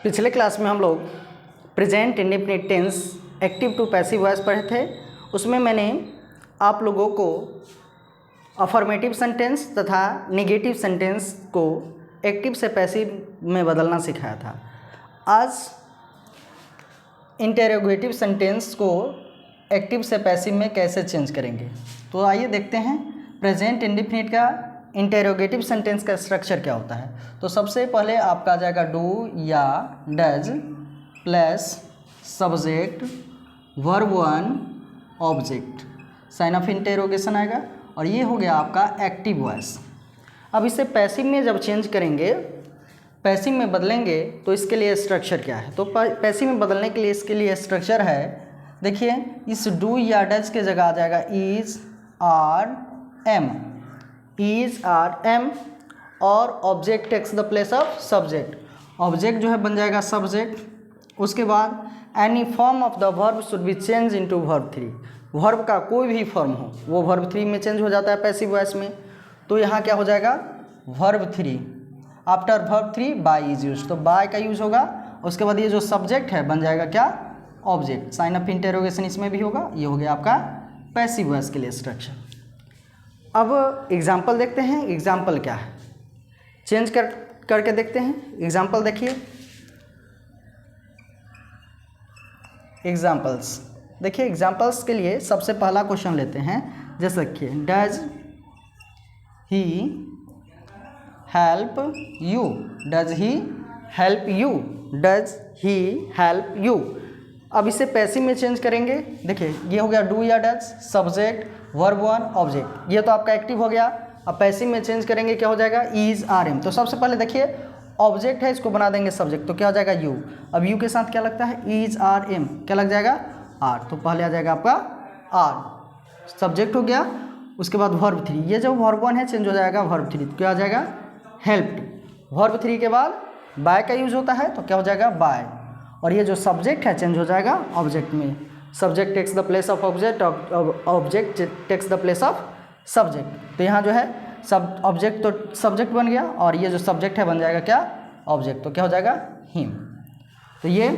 पिछले क्लास में हम लोग present indefinite tense active to passive voice पढ़े थे। उसमें मैंने आप लोगों को अफर्मेटिव सेंटेंस तथा नेगेटिव सेंटेंस को एक्टिव से पैसिव में बदलना सिखाया था। आज इंटेरोगेटिव सेंटेंस को एक्टिव से पैसिव में कैसे चेंज करेंगे, तो आइए देखते हैं प्रेजेंट इंडेफिनिट का इंटेरोगेटिव सेंटेंस का स्ट्रक्चर क्या होता है। तो सबसे पहले आपका आ जाएगा डू या does plus subject verb one object, sign of interrogation आएगा और ये हो गया आपका एक्टिव वॉइस। अब इसे पैसिव में जब चेंज करेंगे, पैसिव में बदलेंगे तो इसके लिए स्ट्रक्चर क्या है। तो पैसिव में बदलने के लिए इसके लिए स्ट्रक्चर है, देखिए इस डू या डज के जगह आ जाएगा is are am, is are am और object takes the place of subject. Object जो है बन जाएगा सब्जेक्ट। उसके बाद any form of the verb should be change into verb three. Verb का कोई भी फॉर्म हो वो वर्ब थ्री में चेंज हो जाता है पैसिव वॉइस में। तो यहाँ क्या हो जाएगा verb three, after verb three bye is use, तो बाय का यूज होगा। उसके बाद ये जो सब्जेक्ट है बन जाएगा क्या ऑब्जेक्ट, साइन ऑफ इंटेरोगेशन इसमें भी होगा। ये हो गया आपका पैसिव वॉइस के लिए स्ट्रक्चर। अब एग्जाम्पल देखते हैं, एग्जाम्पल क्या है चेंज करके देखते हैं। एग्जाम्पल देखिए, एग्जाम्पल्स देखिए। एग्जाम्पल्स के लिए सबसे पहला क्वेश्चन लेते हैं, जैसे देखिए does he help you, does he help you, does he help you. अब इसे पैसिव में चेंज करेंगे, देखिए ये हो गया डू या does subject verb one object, ये तो आपका एक्टिव हो गया। अब पैसिव में चेंज करेंगे क्या हो जाएगा इज आर एम। तो सबसे पहले देखिए ऑब्जेक्ट है, इसको बना देंगे सब्जेक्ट, तो क्या हो जाएगा यू। अब यू के साथ क्या लगता है इज आर एम, क्या लग जाएगा आर, तो पहले आ जाएगा आपका आर, सब्जेक्ट हो गया। उसके बाद वर्ब थ्री, ये जो वर्ब वन है चेंज हो जाएगा वर्ब थ्री, तो क्या आ जाएगा हेल्प्ड। वर्ब थ्री के बाद बाय का यूज होता है तो क्या हो जाएगा बाय, और ये जो सब्जेक्ट है चेंज हो जाएगा ऑब्जेक्ट में। Subject takes the place of object, object takes the place of subject. तो यहाँ जो है सब ऑब्जेक्ट तो सब्जेक्ट बन गया और ये जो सब्जेक्ट है बन जाएगा क्या ऑब्जेक्ट, तो क्या हो जाएगा हिम। तो ये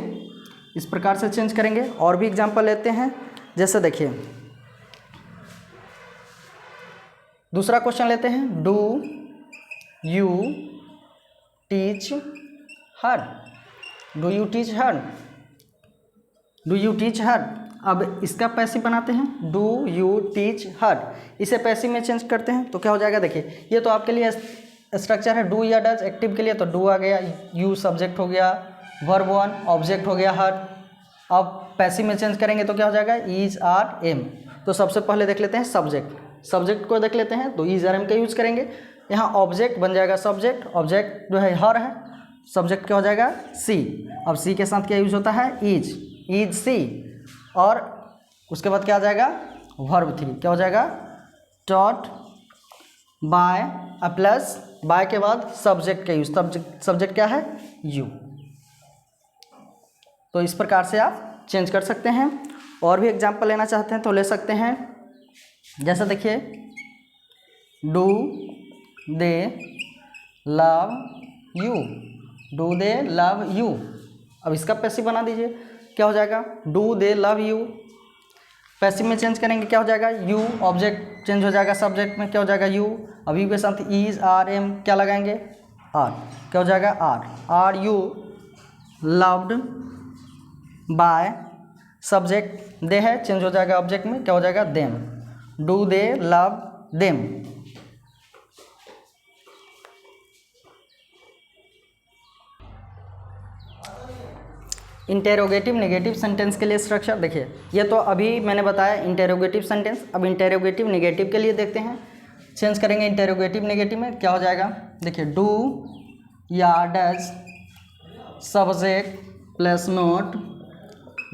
इस प्रकार से चेंज करेंगे। और भी एग्जांपल लेते हैं, जैसे देखिए दूसरा क्वेश्चन लेते हैं, do you teach her, do you teach her, do you teach हर। अब इसका पैसिव बनाते हैं, डू यू टीच हर, इसे पैसिव में चेंज करते हैं तो क्या हो जाएगा। देखिए ये तो आपके लिए स्ट्रक्चर है डू या डज एक्टिव के लिए, तो डू आ गया, यू सब्जेक्ट हो गया, वर्ब वन ऑब्जेक्ट हो गया हर। अब पैसिव में चेंज करेंगे तो क्या हो जाएगा इज आर एम। तो सबसे पहले देख लेते हैं सब्जेक्ट, सब्जेक्ट को देख लेते हैं, तो इज आर एम का यूज करेंगे। यहाँ ऑब्जेक्ट बन जाएगा सब्जेक्ट, ऑब्जेक्ट जो है हर है, सब्जेक्ट क्या हो जाएगा सी। अब सी के साथ क्या यूज होता है इज, इज सी, और उसके बाद क्या आ जाएगा वर्ब थ्री, क्या हो जाएगा टॉट बाय, प्लस बाय के बाद सब्जेक्ट का यूज, सब्जेक्ट क्या है यू। तो इस प्रकार से आप चेंज कर सकते हैं। और भी एग्जांपल लेना चाहते हैं तो ले सकते हैं, जैसे देखिए do they love you, do they love you. अब इसका पैसिव बना दीजिए, क्या हो जाएगा do they love you. Passive में चेंज करेंगे क्या हो जाएगा यू, ऑब्जेक्ट चेंज हो जाएगा सब्जेक्ट में, क्या हो जाएगा यू। अब यू के साथ इज आर एम क्या लगाएंगे आर, क्या हो जाएगा are, are you loved by, subject they है चेंज हो जाएगा ऑब्जेक्ट में, क्या हो जाएगा them, do they love them. Interrogative negative sentence के लिए स्ट्रक्चर देखिए, ये तो अभी मैंने बताया इंटेरोगेटिव सेंटेंस। अब इंटेरोगेटिव नेगेटिव के लिए देखते हैं, चेंज करेंगे इंटेरोगेटिव नेगेटिव में, क्या हो जाएगा देखिए डू या does subject plus not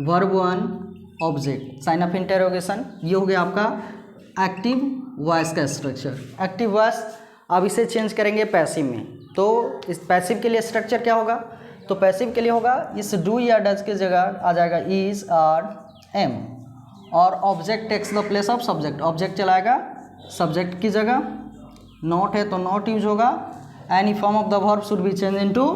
verb one object, sign of interrogation. ये हो गया आपका एक्टिव वॉइस का स्ट्रक्चर, एक्टिव वॉइस। अब इसे चेंज करेंगे पैसिव में, तो इस पैसिव के लिए स्ट्रक्चर क्या होगा, तो पैसिव के लिए होगा इस डू या डज के जगह आ जाएगा इज आर एम, और object takes the place of subject, object चलाएगा सब्जेक्ट की जगह। नॉट है तो नॉट यूज होगा, any form of the verb should be change into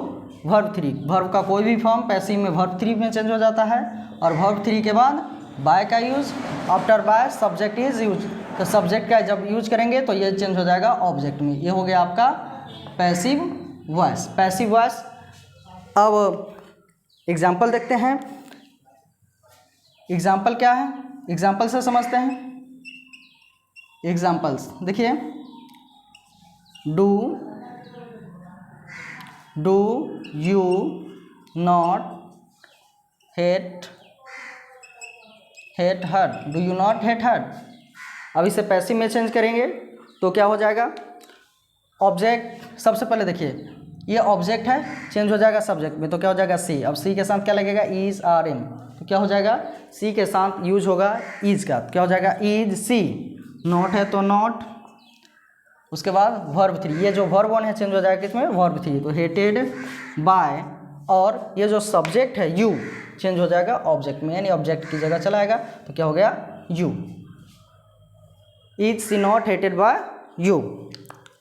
verb three, verb का कोई भी फॉर्म पैसिव में वर्ब थ्री में चेंज हो जाता है। और वर्ब थ्री के बाद बाय का use, after by subject is use, तो सब्जेक्ट का जब यूज करेंगे तो ये चेंज हो जाएगा ऑब्जेक्ट में। ये हो गया आपका पैसिव वॉइस। Passive voice. अब एग्जाम्पल देखते हैं। एग्जाम्पल क्या है, एग्जाम्पल से समझते हैं। एग्जाम्पल्स देखिए, do you not hate her, do you not hate her. अब इसे पैसिव में चेंज करेंगे तो क्या हो जाएगा, ऑब्जेक्ट सबसे पहले देखिए ये ऑब्जेक्ट है, चेंज हो जाएगा सब्जेक्ट में तो क्या हो जाएगा सी। अब सी के साथ क्या लगेगा, इज आर एम, तो क्या हो जाएगा सी के साथ यूज होगा इज का, क्या हो जाएगा इज सी। नॉट है तो नॉट, उसके बाद वर्ब थ्री, ये जो वर्ब वन है चेंज हो जाएगा किसमें, वर्ब थ्री, तो हेटेड बाय। और ये जो सब्जेक्ट है यू चेंज हो जाएगा ऑब्जेक्ट में, यानी ऑब्जेक्ट की जगह चला आएगा तो क्या हो गया you. Is she not hated by you.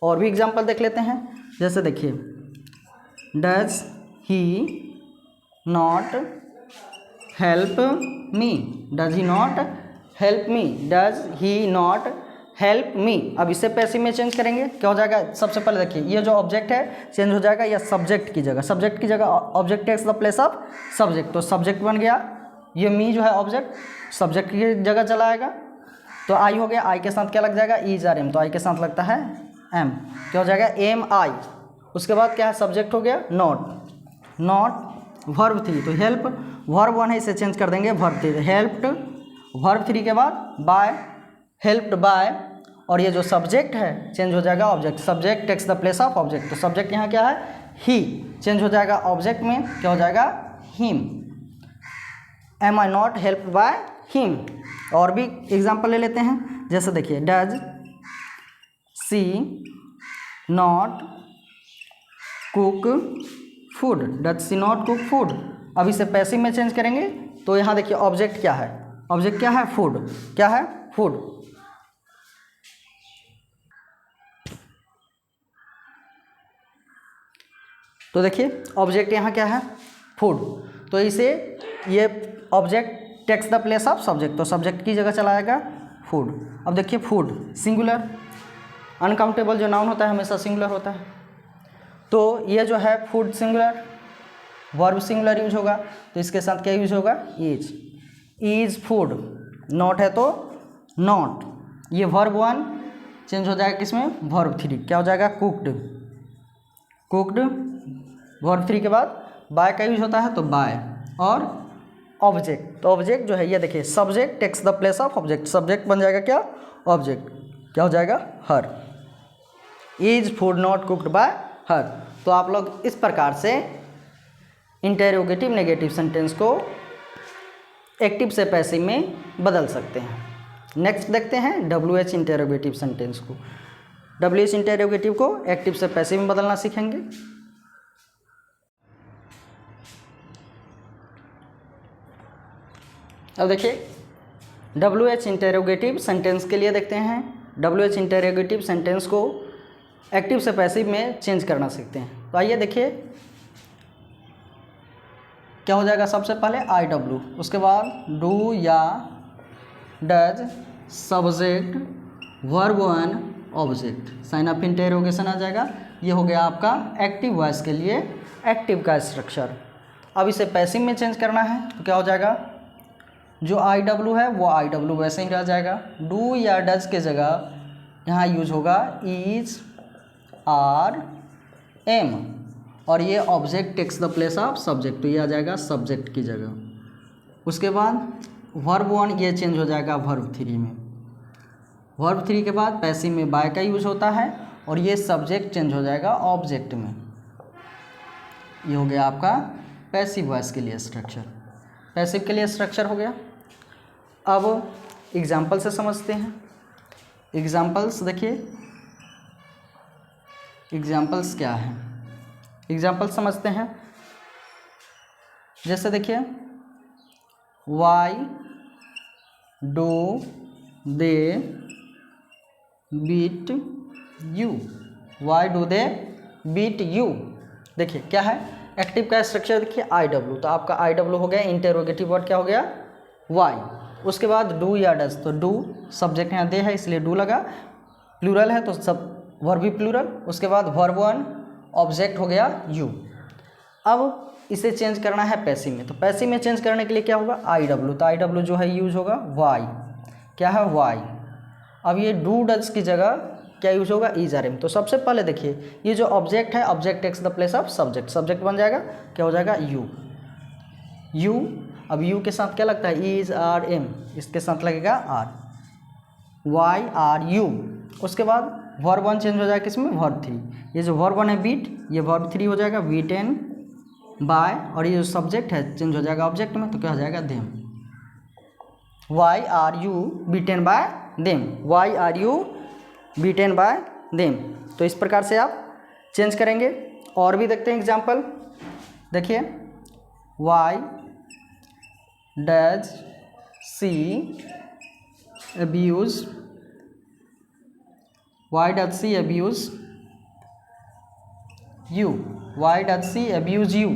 और भी एग्जाम्पल देख लेते हैं, जैसे देखिए does he not help me, does he not help me, does he not help me. अब इसे पैसिव में चेंज करेंगे, क्या हो जाएगा, सबसे पहले देखिए ये जो ऑब्जेक्ट है चेंज हो जाएगा या सब्जेक्ट की जगह, सब्जेक्ट की जगह object takes the place of subject, तो सब्जेक्ट बन गया। ये मी जो है ऑब्जेक्ट सब्जेक्ट की जगह चला आएगा। तो आई हो गया, आई के साथ क्या लग जाएगा, इज आर एम, तो आई के साथ लगता है एम, क्या हो जाएगा एम आई। उसके बाद क्या है, सब्जेक्ट हो गया नॉट, नॉट वर्ब थ्री, तो हेल्प वर्ब वन है इसे चेंज कर देंगे verb three, helped verb three के बाद बाय, हेल्प्ड बाय। और ये जो सब्जेक्ट है चेंज हो जाएगा object, subject takes the place of object, तो सब्जेक्ट यहाँ क्या है ही, चेंज हो जाएगा ऑब्जेक्ट में, क्या हो जाएगा him. Am I not helped by him. और भी एग्जाम्पल ले लेते हैं, जैसे देखिए does she not cook food, does she not cook food. अब इसे पैसिव में चेंज करेंगे तो यहाँ देखिए ऑब्जेक्ट क्या है, ऑब्जेक्ट क्या है फूड, क्या है फूड। तो देखिए ऑब्जेक्ट यहाँ क्या है फूड, तो इसे ये object takes the place of subject, तो सब्जेक्ट की जगह चला आएगा फूड। अब देखिए फूड सिंगुलर, अनकाउंटेबल जो नाउन होता है हमेशा सिंगुलर होता है, तो ये जो है food singular, verb singular use होगा, तो इसके साथ क्या यूज होगा इज फूड। नॉट है तो नॉट, ये वर्ब वन चेंज हो जाएगा किसमें, वर्ब थ्री, क्या हो जाएगा कुक्ड, कुक्ड वर्ब थ्री के बाद बाय का यूज होता है तो बाय। और ऑब्जेक्ट, तो ऑब्जेक्ट जो है ये देखिए subject takes the place of object, subject बन जाएगा क्या ऑब्जेक्ट, क्या हो जाएगा her. Is food not cooked by her. तो आप लोग इस प्रकार से इंटेरोगेटिव नेगेटिव सेंटेंस को एक्टिव से पैसिव में बदल सकते हैं। नेक्स्ट देखते हैं WH इंटेरोगेटिव सेंटेंस को। WH इंटेरोगेटिव को एक्टिव से पैसिव में बदलना सीखेंगे। अब देखिए WH इंटेरोगेटिव सेंटेंस के लिए देखते हैं, WH इंटेरोगेटिव सेंटेंस को एक्टिव से पैसिव में चेंज करना सीखते हैं। तो आइए देखिए क्या हो जाएगा, सबसे पहले IW, उसके बाद डू या does subject verb one object, sign of interrogation आ जाएगा। ये हो गया आपका एक्टिव वॉइस के लिए एक्टिव का स्ट्रक्चर। अब इसे पैसिव में चेंज करना है तो क्या हो जाएगा, जो IW है वो IW वैसे ही रह जाएगा। डू या डज के जगह यहाँ यूज होगा इज आर एम, और ये object takes the place of subject, तो ये आ जाएगा सब्जेक्ट की जगह। उसके बाद वर्ब वन ये चेंज हो जाएगा वर्ब थ्री में, वर्ब थ्री के बाद पैसिव में बाय का यूज होता है और ये सब्जेक्ट चेंज हो जाएगा ऑब्जेक्ट में। ये हो गया आपका पैसिव वॉइस के लिए स्ट्रक्चर, पैसिव के लिए स्ट्रक्चर हो गया। अब एग्जाम्पल से समझते हैं। एग्जाम्पल्स देखिए, एग्जाम्पल्स क्या है, एग्जाम्पल समझते हैं। जैसे देखिए why do they beat you, why do they beat you. देखिए क्या है, एक्टिव का स्ट्रक्चर देखिए आई डब्ल्यू, तो आपका आई डब्ल्यू हो गया, इंटेरोगेटिव वर्ड क्या हो गया वाई। उसके बाद डू या डज, तो डू सब्जेक्ट यहाँ दे है इसलिए डू लगा, प्लूरल है तो सब वर्ब भी प्लूरल। उसके बाद वर्ब वन, ऑब्जेक्ट हो गया यू। अब इसे चेंज करना है पैसिव में, तो पैसिव में चेंज करने के लिए क्या होगा आई डब्ल्यू, तो आई डब्ल्यू जो है यूज होगा वाई, क्या है वाई। अब ये डू डज की जगह क्या यूज होगा इज आर एम। तो सबसे पहले देखिए ये जो ऑब्जेक्ट है, object takes the place of subject, subject बन जाएगा क्या हो जाएगा यू, यू। अब यू के साथ क्या लगता है इज आर एम, इसके साथ लगेगा आर, वाई आर यू। उसके बाद वर्ब वन चेंज हो जाएगा किसमें वर्ब थ्री, ये जो वर्ब वन है बीट, ये वर्ब थ्री हो जाएगा बीटेन बाय, और ये जो सब्जेक्ट है चेंज हो जाएगा ऑब्जेक्ट में, तो क्या हो जाएगा them, why are you beaten by them, why are you beaten by them. तो इस प्रकार से आप चेंज करेंगे। और भी देखते हैं एग्जाम्पल, देखिए why does she abuse, why does she abuse you, why does she abuse you.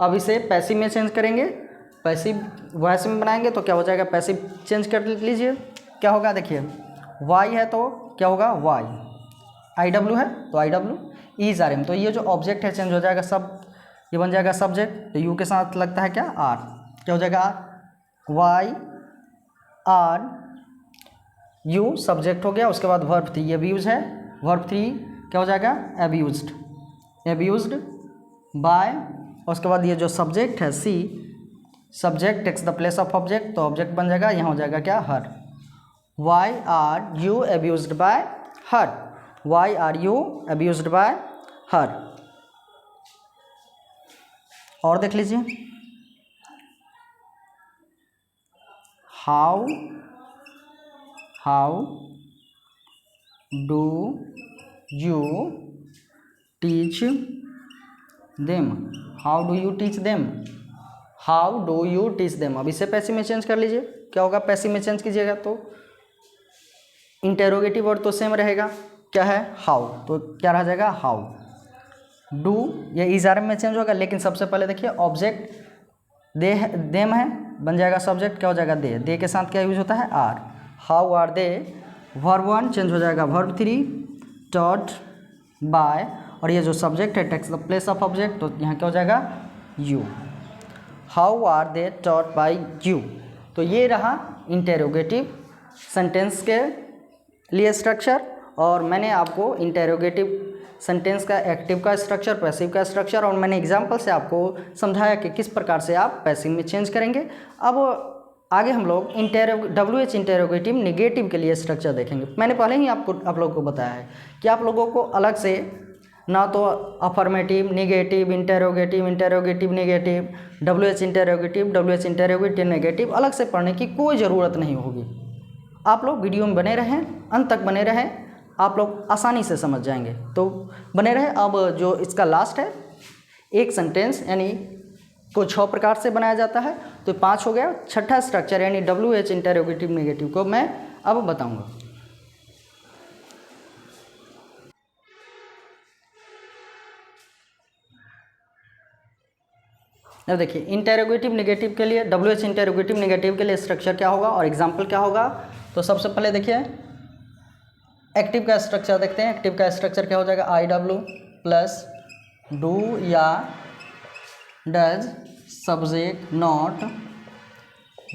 अब इसे पैसिव में चेंज करेंगे, पैसिव वॉइस में बनाएंगे तो क्या हो जाएगा, पैसिव चेंज कर लीजिए, क्या होगा देखिए वाई है तो क्या होगा वाई, आई डब्ल्यू है तो I W, is are am, तो ये जो ऑब्जेक्ट है चेंज हो जाएगा सब, ये बन जाएगा सब्जेक्ट, तो यू के साथ लगता है क्या आर, क्या हो जाएगा are, why are you subject हो गया। उसके बाद वर्ब थ्री अब्यूज है, वर्ब थ्री क्या हो जाएगा अब्यूज्ड, अब्यूज्ड बाय। उसके बाद ये जो सब्जेक्ट है सी, subject takes the place of object, तो ऑब्जेक्ट बन जाएगा यहाँ हो जाएगा क्या her, why are you abused by her, why are you abused by her. और देख लीजिए how do you teach them, how do you teach them, how do you teach them. अब इसे पैसिव में चेंज कर लीजिए, क्या होगा पैसिव में चेंज कीजिएगा तो इंटेरोगेटिव वर्ड तो सेम रहेगा, क्या है हाउ, तो क्या रह जाएगा हाउ। डू ये इज आर एम में चेंज होगा, लेकिन सबसे पहले देखिए ऑब्जेक्ट दे देम है, बन जाएगा सब्जेक्ट क्या हो जाएगा दे के साथ क्या यूज होता है are, how are they. Verb one change हो जाएगा वर्ब थ्री, टॉट बाय, और ये जो सब्जेक्ट है takes the place of object, तो यहाँ क्या हो जाएगा you, how are they taught by you. तो ये रहा इंटेरोगेटिव सेंटेंस के लिए स्ट्रक्चर, और मैंने आपको इंटेरोगेटिव सेंटेंस का एक्टिव का स्ट्रक्चर, पैसिव का स्ट्रक्चर, और मैंने एग्जांपल से आपको समझाया कि किस प्रकार से आप पैसिव में चेंज करेंगे। अब आगे हम लोग WH इंटेरोगेटिव नेगेटिव के लिए स्ट्रक्चर देखेंगे। मैंने पहले ही आप लोगों को बताया है कि आप लोगों को अलग से ना तो affirmative negative, interrogative negative, WH interrogative negative अलग से पढ़ने की कोई ज़रूरत नहीं होगी। आप लोग वीडियो में बने रहें, अंत तक बने रहें, आप लोग आसानी से समझ जाएंगे, तो बने रहे। अब जो इसका लास्ट है एक सेंटेंस यानी को 6 प्रकार से बनाया जाता है, तो 5 हो गया। छठा स्ट्रक्चर यानी WH इंटेरोगेटिव नेगेटिव को मैं अब बताऊंगा। अब देखिए इंटेरोगेटिव नेगेटिव के लिए, WH इंटेरोगेटिव नेगेटिव के लिए स्ट्रक्चर क्या होगा और एग्जाम्पल क्या होगा। तो सबसे पहले देखिए एक्टिव का स्ट्रक्चर देखते हैं। एक्टिव का स्ट्रक्चर क्या हो जाएगा IW प्लस डू या does subject not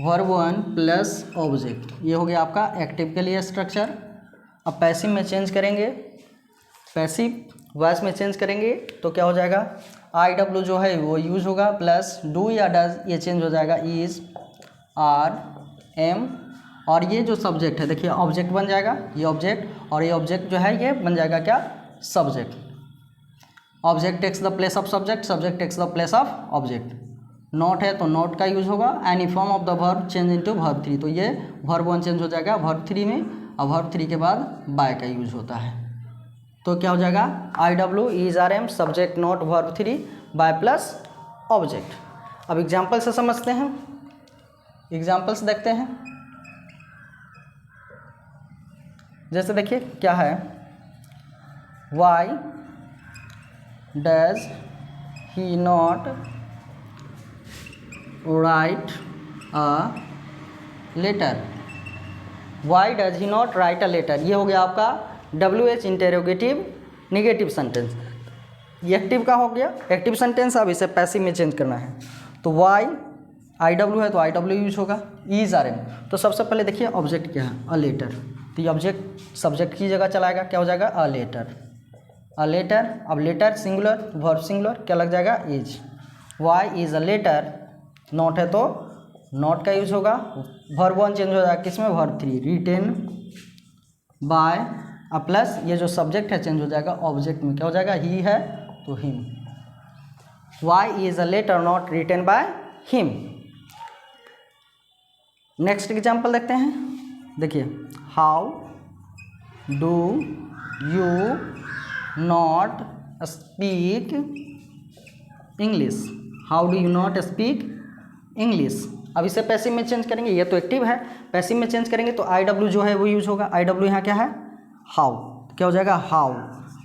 verb one plus object, ये हो गया आपका एक्टिव के लिए स्ट्रक्चर। अब पैसिव में चेंज करेंगे, पैसिव वॉइस में चेंज करेंगे तो क्या हो जाएगा IW जो है वो यूज होगा प्लस डू या डज ये चेंज हो जाएगा इज आर एम, और ये जो सब्जेक्ट है देखिए ऑब्जेक्ट बन जाएगा, ये ऑब्जेक्ट, और ये ऑब्जेक्ट जो है ये बन जाएगा क्या subject. Object takes the place of subject, subject takes the place of object. Not है तो नॉट का यूज होगा। Any form of the verb change into verb three, तो ये वर्ब वन चेंज हो जाएगा वर्ब थ्री में, और वर्ब थ्री के बाद बाय का यूज होता है। तो क्या हो जाएगा IW is are am subject not verb three by plus object. अब एग्जाम्पल से समझते हैं, एग्जाम्पल्स देखते हैं। जैसे देखिए क्या है why does he not write a letter. Why does he not write a letter, ये हो गया आपका WH इंटेरोगेटिव निगेटिव सेंटेंस। ये एक्टिव का हो गया एक्टिव सेंटेंस। अब इसे पैसिव में चेंज करना है तो वाई IW है तो IW यूज होगा। इज RM, तो सबसे पहले देखिए ऑब्जेक्ट क्या है, अ लेटर, तो ये ऑब्जेक्ट सब्जेक्ट की जगह चलाएगा, क्या हो जाएगा, अ लेटर। अ लेटर, अब लेटर सिंगुलर, वर्ब सिंगुलर, क्या लग जाएगा, is. Why is a letter, not है तो नॉट का यूज होगा। वर्ब 1 चेंज हो जाएगा किसमें, वर्ब 3, रिटेन बाय, अब प्लस ये जो सब्जेक्ट है चेंज हो जाएगा ऑब्जेक्ट में, क्या हो जाएगा, ही है तो him. Why is a letter not written by him. Next example देखते हैं, देखिए how do you not speak English. How do you not speak English. अब इसे पैसिव में चेंज करेंगे, ये तो एक्टिव है, पैसिव में चेंज करेंगे तो IW जो है वो यूज होगा। IW यहाँ क्या है, हाउ, क्या हो जाएगा, हाउ।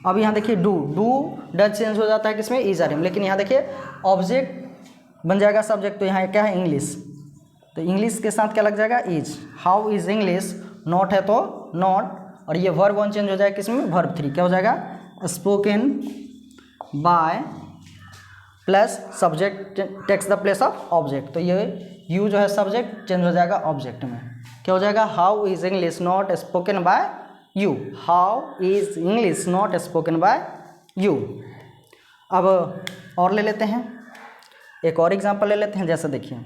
अब यहाँ देखिए डू डज चेंज हो जाता है किसमें, इज RM, लेकिन यहाँ देखिए ऑब्जेक्ट बन जाएगा सब्जेक्ट, तो यहाँ क्या है, इंग्लिश, तो इंग्लिश के साथ क्या लग जाएगा, is. How is English, not है तो नॉट, और ये वर्ब 1 चेंज हो जाएगा किसमें, वर्ब 3, क्या हो जाएगा, spoken by, plus subject takes the place of object, तो ये यू जो है सब्जेक्ट चेंज हो जाएगा ऑब्जेक्ट में, क्या हो जाएगा, how is English not spoken by you. How is English not spoken by you. अब और ले लेते हैं, एक और एग्जांपल ले लेते हैं, जैसे देखिए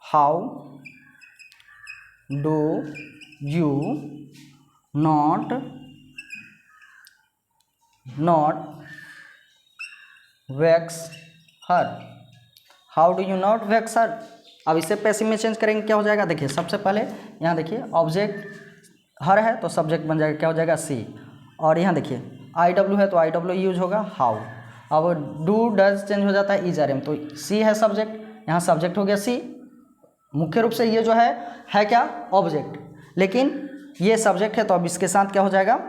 how do you not wax her. How do you not wax her. अब इसे पैसिव में चेंज करेंगे, क्या हो जाएगा, देखिए सबसे पहले यहाँ देखिए ऑब्जेक्ट हर है तो सब्जेक्ट बन जाएगा, क्या हो जाएगा, सी। और यहाँ देखिए IW है तो IW यूज होगा, हाउ। अब डू डज चेंज हो जाता है इज RM, तो सी है सब्जेक्ट, यहाँ सब्जेक्ट हो गया सी। मुख्य रूप से ये जो है क्या, ऑब्जेक्ट, लेकिन ये सब्जेक्ट है तो अब इसके साथ क्या हो जाएगा,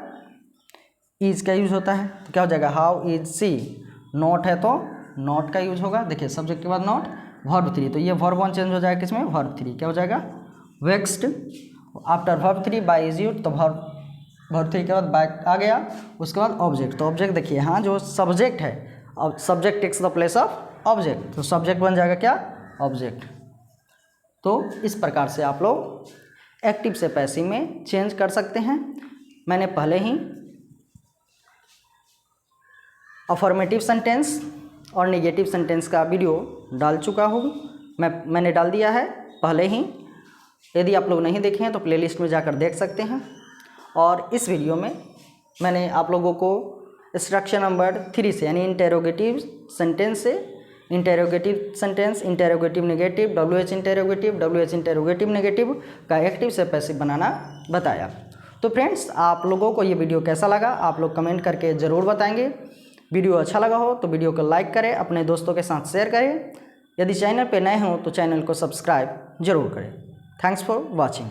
इज का यूज होता है, तो क्या हो जाएगा, हाउ इज सी। नॉट है तो नॉट का यूज होगा, देखिए सब्जेक्ट के बाद नॉट, वर्ब 3, तो ये वर्ब 1 चेंज हो जाएगा किसमें, वर्ब 3, क्या हो जाएगा, vexed. After verb 3 by is use, तो वर्ब 3 के बाद बाय आ गया, उसके बाद ऑब्जेक्ट, तो ऑब्जेक्ट देखिए यहाँ जो सब्जेक्ट है, अब subject takes the place of object, तो सब्जेक्ट बन जाएगा क्या, ऑब्जेक्ट। तो इस प्रकार से आप लोग एक्टिव से पैसिव में चेंज कर सकते हैं। मैंने पहले ही अफर्मेटिव सेंटेंस और नेगेटिव सेंटेंस का वीडियो डाल चुका हूँ, मैंने डाल दिया है पहले ही। यदि आप लोग नहीं देखे हैं तो प्लेलिस्ट में जाकर देख सकते हैं। और इस वीडियो में मैंने आप लोगों को स्ट्रक्चर नंबर 3 से, यानी इंटेरोगेटिव सेंटेंस से interrogative sentence, interrogative negative, WH interrogative, WH interrogative negative का एक्टिव से पैसिव बनाना बताया। तो फ्रेंड्स, आप लोगों को ये वीडियो कैसा लगा आप लोग कमेंट करके ज़रूर बताएंगे। वीडियो अच्छा लगा हो तो वीडियो को लाइक करें, अपने दोस्तों के साथ शेयर करें। यदि चैनल पर नए हों तो चैनल को सब्सक्राइब जरूर करें। Thanks for watching.